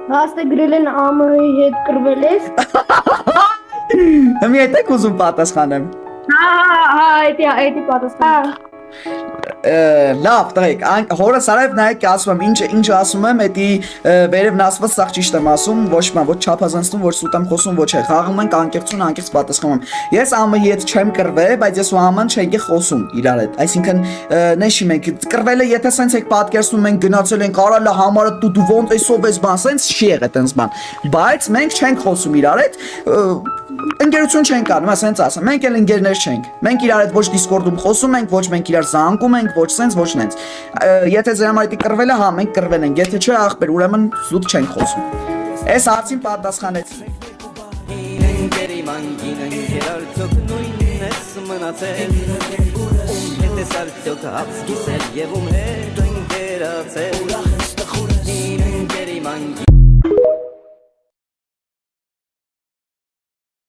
Հաստե գրել են ԱՄՀ-ի հետ կռվել ես։ Մի հետ եք ուզում պատասխանեմ։ Այդի պատասխան։ Լավ, տղեկ, հորը Սարայև նայեք ասում եմ, ինչ ասում եմ, էդի վերևն ասված սաղ ճիշտ եմ ասում, ոչ չափազանցնում, ոչ սուտ եմ խոսում, ոչ է, խաղում ենք անկեղծուն, անկեղծ պատասխանում եմ։ Ես ԱՄՀ-ի հետ չեմ կռվել, բայց ես ու ԱՄՀ-ն չենք խոսում իրար հետ, այսինքն նշի մենք կռվելը, եթե սենց եք պատկերացնում, մենք գնացել ենք, արալա համարը դու ոնց էսով ես բան, սենց չի եղել տենց բան, բայց մենք չենք խոսում իրար հետ, ընկերություն չենք անում, ասենց ասեմ, մենք էլ ընկերներ չենք, մենք իրար հետ ոչ Discord-ում խոսում ենք, ոչ մենք իրար զանգում ենք, ոչ սենց, ոչ նենց, եթե ձեր համար էդի կռվել է, հա, մենք կռվել ենք, եթե չէ, ախպեր, ուրեմն զուտ չենք խոսում, այս հարցին պատասխանեցի։ Տեսար ծոք հապսկիսել և ում հետ ու ինքերացել